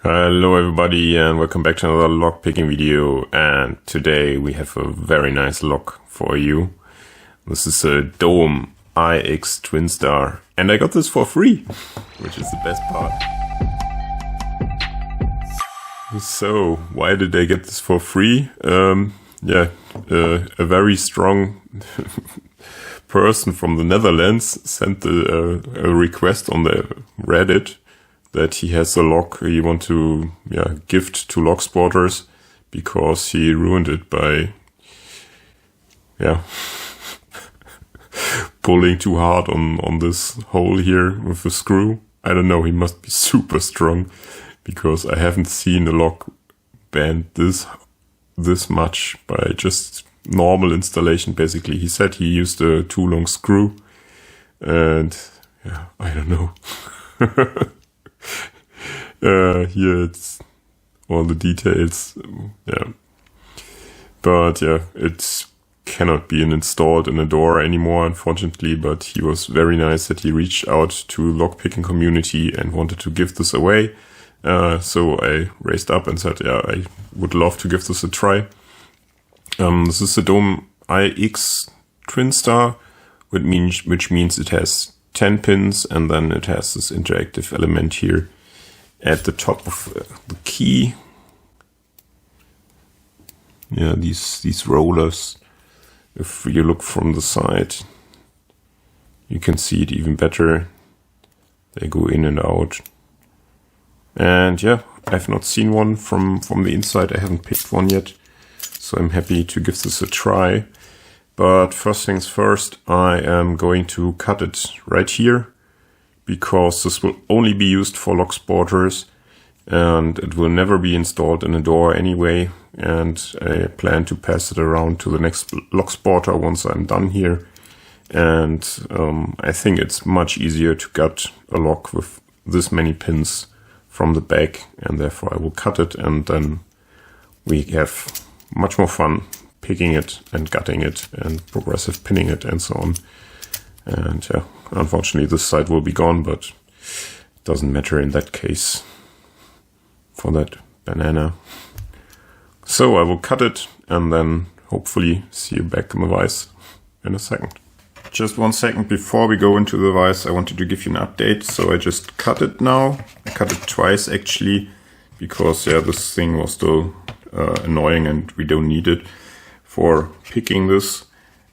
Hello everybody and welcome back to another lockpicking video, and today we have a very nice lock for you. This is a Dome IX Twinstar and I got this for free, which is the best part. So why did I get this for free? A very strong person from the Netherlands sent a request on the Reddit that he has a lock he want to gift to locksporters because he ruined it by pulling too hard on this hole here with a screw. I don't know, he must be super strong because I haven't seen a lock bend this much by just normal installation. Basically, he said he used a too long screw, and I don't know. Here it's all the details, but it cannot be installed in a door anymore, unfortunately. But he was very nice that he reached out to lockpicking community and wanted to give this away. So I raised up and said, I would love to give this a try. This is the Dome IX Twinstar, which means it has 10 pins, and then it has this interactive element here at the top of the key. These rollers, if you look from the side, you can see it even better. They go in and out. And I've not seen one from the inside. I haven't picked one yet, so I'm happy to give this a try. But first things first, I am going to cut it right here, because this will only be used for locksporters and it will never be installed in a door anyway. And I plan to pass it around to the next locksporter once I'm done here. And I think it's much easier to cut a lock with this many pins from the back, and therefore I will cut it, and then we have much more fun picking it and gutting it and progressive pinning it and so on. And unfortunately this side will be gone, but it doesn't matter in that case for that banana. So I will cut it and then hopefully see you back in the vise in a second. Just 1 second before we go into the vise, I wanted to give you an update. So I just cut it now. I cut it twice actually, because this thing was still annoying and we don't need it for picking this.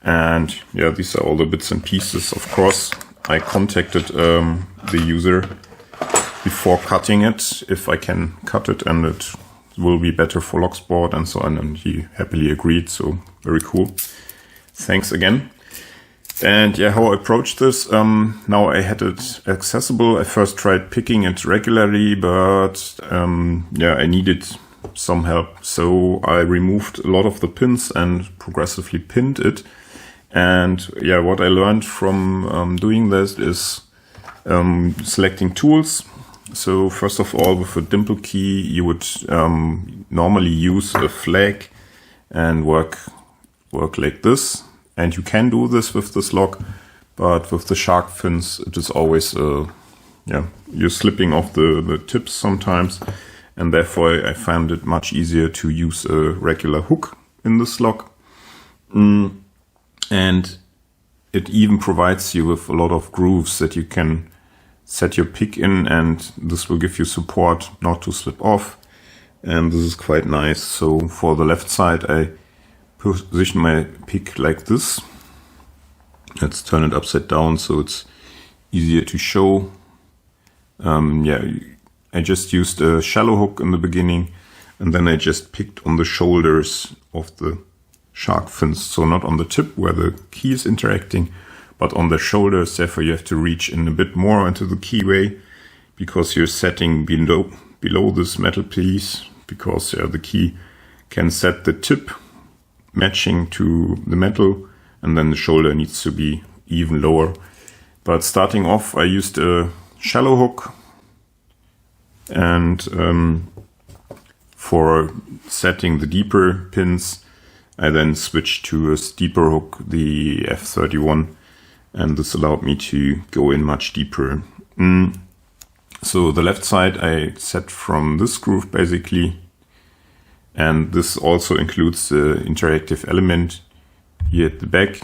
And these are all the bits and pieces. Of course, I contacted the user before cutting it, if I can cut it and it will be better for locksport and so on, and he happily agreed, so very cool. Thanks again. And how I approached this, now I had it accessible. I first tried picking it regularly, but I needed some help. So I removed a lot of the pins and progressively pinned it. And what I learned from doing this is selecting tools. So first of all, with a dimple key, you would normally use a flag and work like this. And you can do this with this lock, but with the shark fins, it is always you're slipping off the tips sometimes, and therefore I found it much easier to use a regular hook in this lock. And it even provides you with a lot of grooves that you can set your pick in, and this will give you support not to slip off. And this is quite nice. So for the left side, I position my pick like this. Let's turn it upside down so it's easier to show. I just used a shallow hook in the beginning, and then I just picked on the shoulders of the shark fins. So not on the tip where the key is interacting, but on the shoulders. Therefore you have to reach in a bit more into the keyway, because you're setting below this metal piece, because the key can set the tip matching to the metal, and then the shoulder needs to be even lower. But starting off, I used a shallow hook, and for setting the deeper pins, I then switched to a steeper hook, the F31, and this allowed me to go in much deeper. So the left side I set from this groove basically, and this also includes the interactive element here at the back.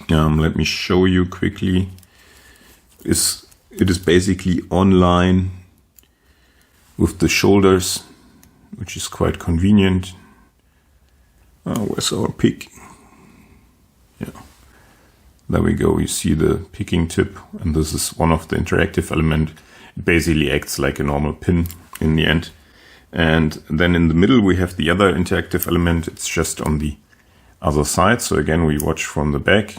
Let me show you quickly. It is basically online with the shoulders, which is quite convenient. Where's our pick? Yeah, there we go. You see the picking tip, and this is one of the interactive element. It basically acts like a normal pin in the end. And then in the middle we have the other interactive element. It's just on the other side. So again, we watch from the back,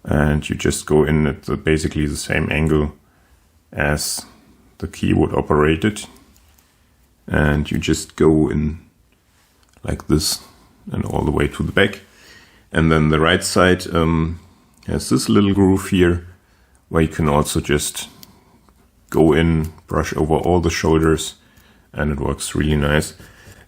and you just go in at basically the same angle as the key would operate it. And you just go in like this and all the way to the back. And then the right side has this little groove here where you can also just go in, brush over all the shoulders, and it works really nice.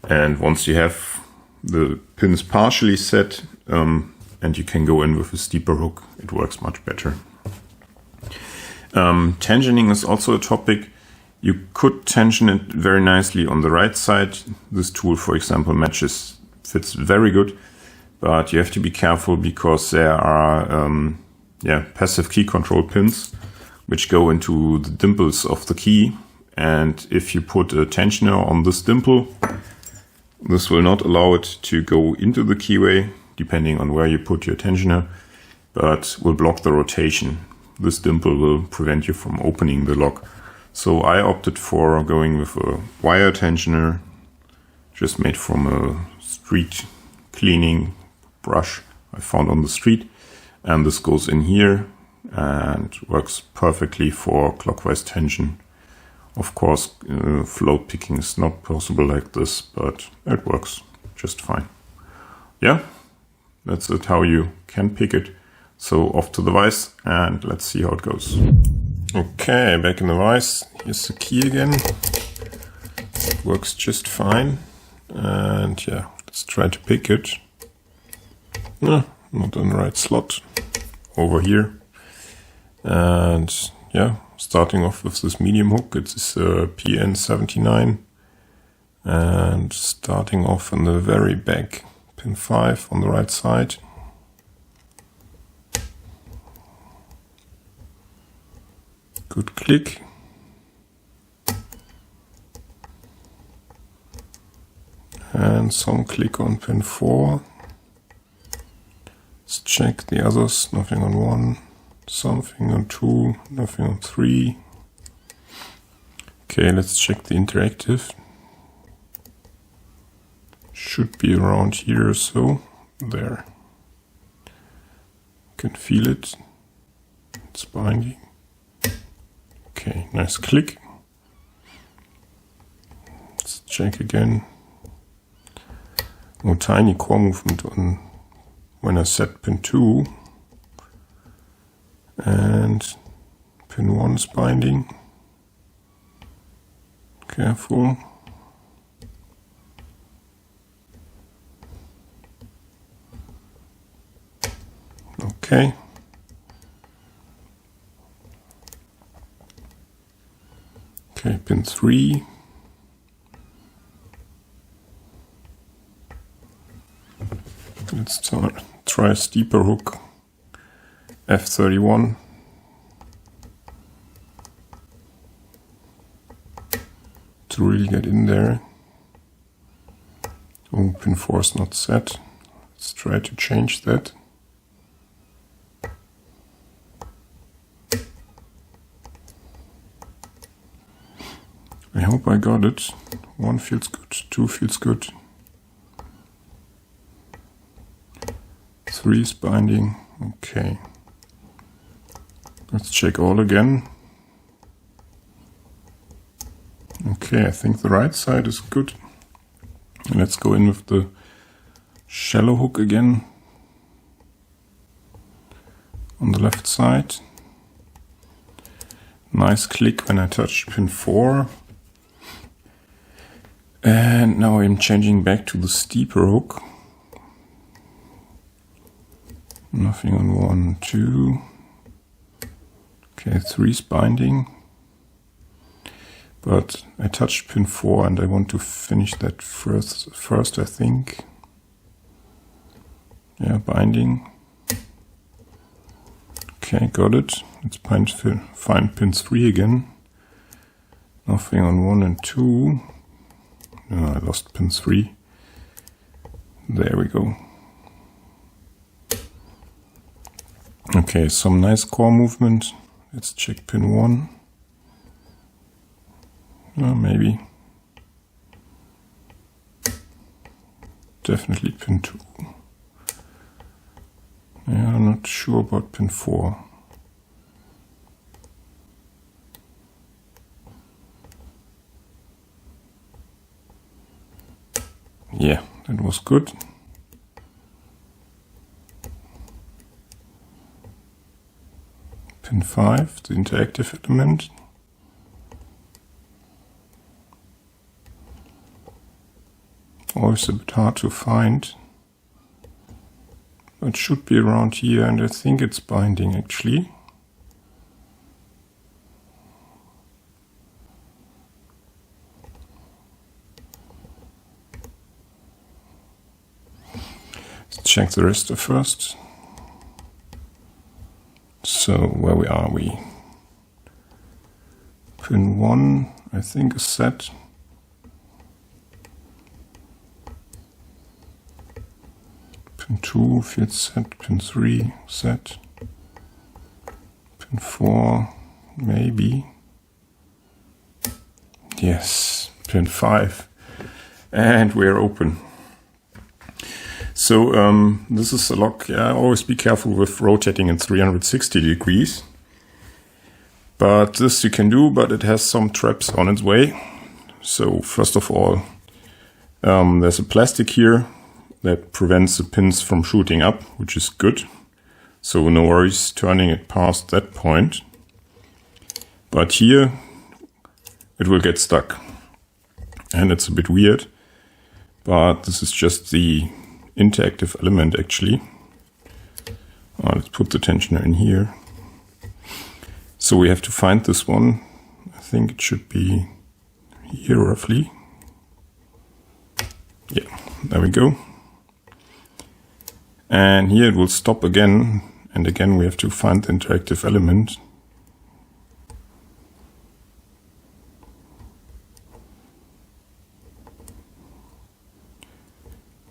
And once you have the pins partially set, and you can go in with a steeper hook, it works much better. Tensioning is also a topic. You could tension it very nicely on the right side. This tool, for example, fits very good, but you have to be careful because there are passive key control pins which go into the dimples of the key, and if you put a tensioner on this dimple, this will not allow it to go into the keyway, depending on where you put your tensioner, but will block the rotation. This dimple will prevent you from opening the lock. So I opted for going with a wire tensioner, just made from a street cleaning brush I found on the street. And this goes in here and works perfectly for clockwise tension. Of course, float picking is not possible like this, but it works just fine. Yeah, that's it, how you can pick it. So off to the vise and let's see how it goes. Okay, back in the vise. Here's the key again. It works just fine. And yeah, let's try to pick it. Not in the right slot. Over here. And yeah, starting off with this medium hook. It's PN79. And starting off in the very back, pin 5 on the right side. Good click. And some click on pin 4. Let's check the others. Nothing on 1, something on 2, nothing on 3. Okay, let's check the interactive. Should be around here or so. There. You can feel it. It's binding. Okay, nice click. Let's check again. More tiny core movement on when I set pin 2. And pin 1 is binding. Careful. Okay. Okay, pin 3. Let's try a steeper hook. F31. To really get in there. Oh, pin 4 is not set. Let's try to change that. I hope I got it. 1 feels good, 2 feels good. 3 is binding. Okay. Let's check all again. Okay, I think the right side is good. Let's go in with the shallow hook again. On the left side. Nice click when I touch pin 4. And now I'm changing back to the steeper hook. Nothing on 1, 2. Okay, 3 is binding. But I touched pin 4 and I want to finish that first I think. Yeah, binding. Okay, got it. Let's find pin 3 again. Nothing on 1 and 2. No, I lost pin 3. There we go. Okay, some nice core movement. Let's check pin 1. Maybe. Definitely pin 2. Yeah, I'm not sure about pin 4. Yeah, that was good. Pin 5, the interactive element. Always a bit hard to find. It should be around here, and I think it's binding actually. Let's check the rest first. So where are we? Pin 1, I think, is set. Pin 2 feels set. Pin 3 set. Pin 4 maybe. Yes, pin 5, and we're open. So this is a lock. Yeah, always be careful with rotating in 360 degrees. But this you can do, but it has some traps on its way. So first of all, there's a plastic here that prevents the pins from shooting up, which is good. So no worries turning it past that point. But here it will get stuck. And it's a bit weird. But this is just the interactive element actually. Let's put the tensioner in here. So we have to find this one. I think it should be here roughly. Yeah, there we go. And here it will stop again. And again we have to find the interactive element.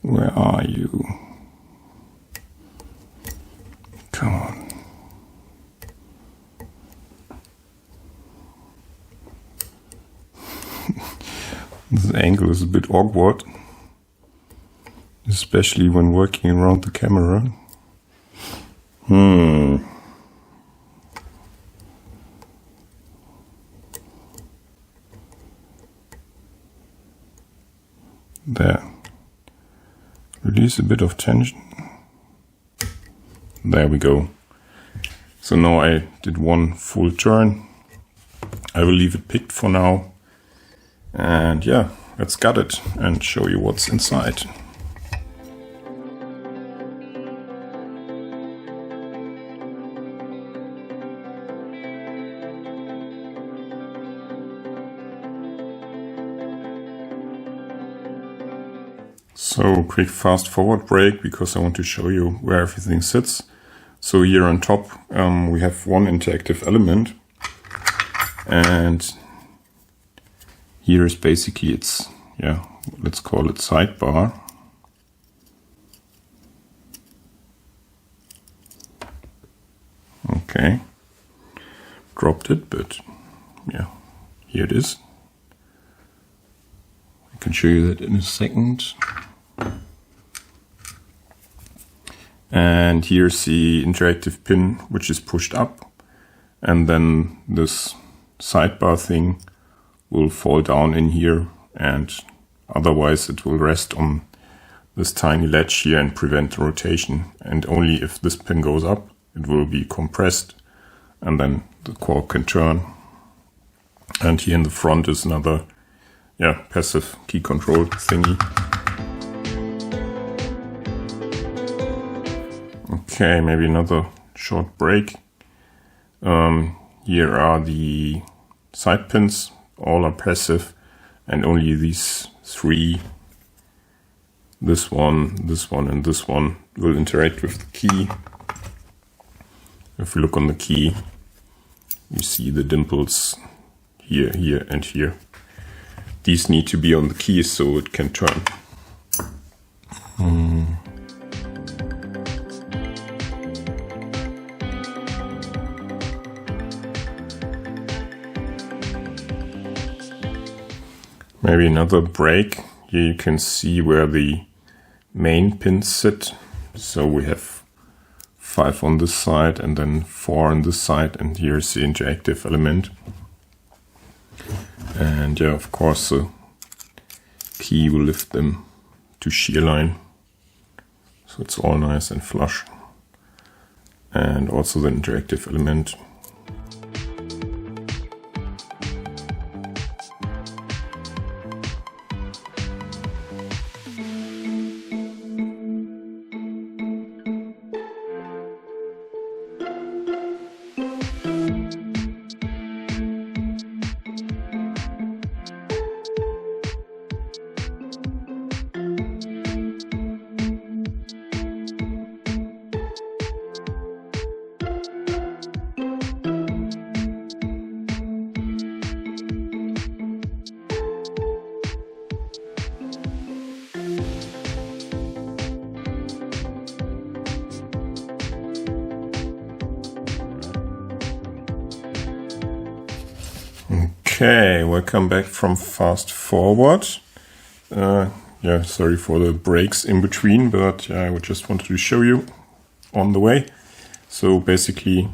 Where are you? Come on. This angle is a bit awkward, especially when working around the camera. There. Release a bit of tension. There we go. So now I did one full turn. I will leave it picked for now. And yeah, let's gut it and show you what's inside. So quick fast forward break because I want to show you where everything sits. So here on top we have one interactive element, and here is basically its, yeah, let's call it sidebar. Okay, dropped it, but yeah, here it is. I can show you that in a second. And here's the interactive pin, which is pushed up, and then this sidebar thing will fall down in here, and otherwise it will rest on this tiny ledge here and prevent rotation. And only if this pin goes up, it will be compressed, and then the core can turn. And here in the front is another, yeah, passive key control thingy. Okay, maybe another short break. Here are the side pins all are passive, and only these three, this one, and this one, will interact with the key. If you look on the key, you see the dimples here, here, and here. These need to be on the key so it can turn. Maybe another break. Here you can see where the main pins sit. So we have 5 on this side and then 4 on this side, and here's the interactive element. And yeah, of course the key will lift them to shear line. So it's all nice and flush. And also the interactive element. Okay, welcome back from fast forward. Yeah, sorry for the breaks in between, but I just wanted to show you on the way. So basically,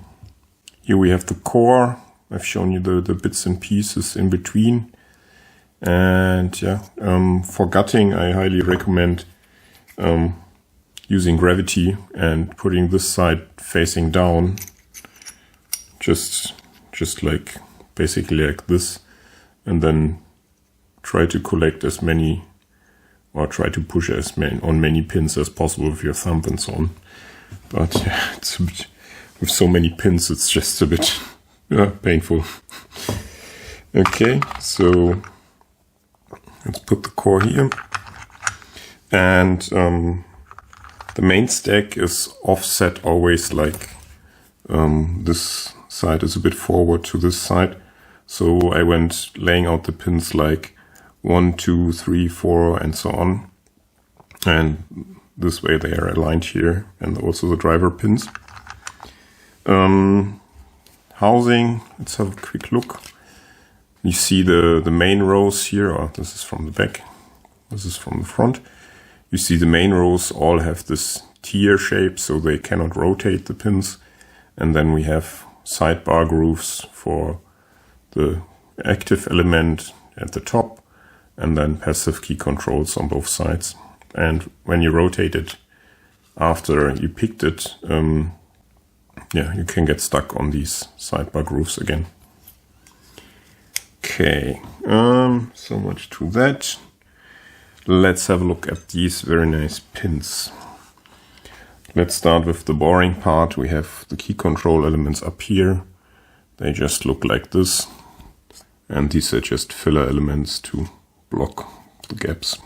here we have the core. I've shown you the bits and pieces in between. And yeah, for gutting, I highly recommend using gravity and putting this side facing down, just like basically like this, and then try to collect as many, or try to push as many on many pins as possible with your thumb and so on. But yeah, it's a bit, with so many pins, it's just a bit painful. Okay, so let's put the core here, and the main stack is offset always, like this side is a bit forward to this side. So I went laying out the pins like 1, 2, 3, 4, and so on. And this way they are aligned here, and also the driver pins. Housing, let's have a quick look. You see the main rows here, or this is from the back, this is from the front. You see the main rows all have this tier shape, so they cannot rotate the pins. And then we have sidebar grooves for the active element at the top, and then passive key controls on both sides. And when you rotate it after you picked it, yeah, you can get stuck on these sidebar grooves again. Okay, so much to that. Let's have a look at these very nice pins. Let's start with the boring part. We have the key control elements up here. They just look like this. And these are just filler elements to block the gaps.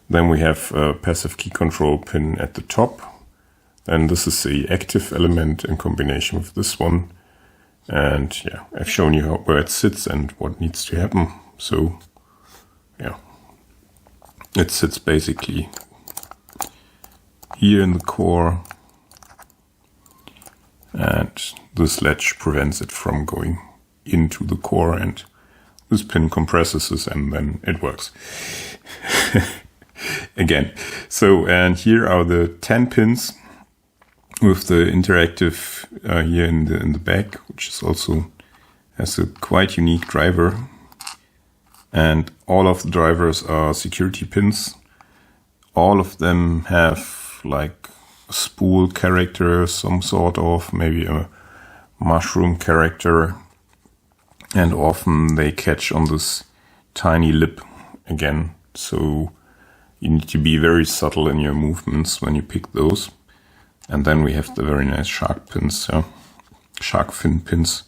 Then we have a passive key control pin at the top. And this is the active element in combination with this one. And yeah, I've shown you where it sits and what needs to happen. So yeah, it sits basically here in the core. And this latch prevents it from going into the core, and this pin compresses this, and then it works. Again. So, and here are the 10 pins with the interactive here in the back, which is also has a quite unique driver. And all of the drivers are security pins. All of them have like a spool character, some sort of, maybe a mushroom character. And often they catch on this tiny lip again. So you need to be very subtle in your movements when you pick those. And then we have the very nice shark pins, shark fin pins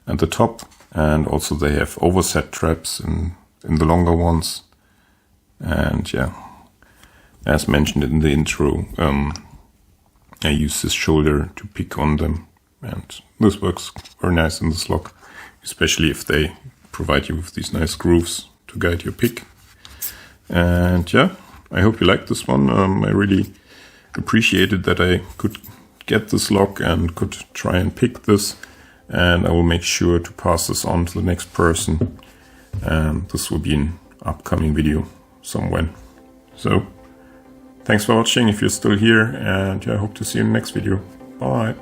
at the top. And also they have overset traps in the longer ones. And yeah, as mentioned in the intro, I use this shoulder to pick on them. And this works very nice in this lock, especially if they provide you with these nice grooves to guide your pick. And yeah, I hope you liked this one. I really appreciated that I could get this lock and could try and pick this. And I will make sure to pass this on to the next person. And this will be an upcoming video somewhere. So, thanks for watching if you're still here, and I hope to see you in the next video. Bye.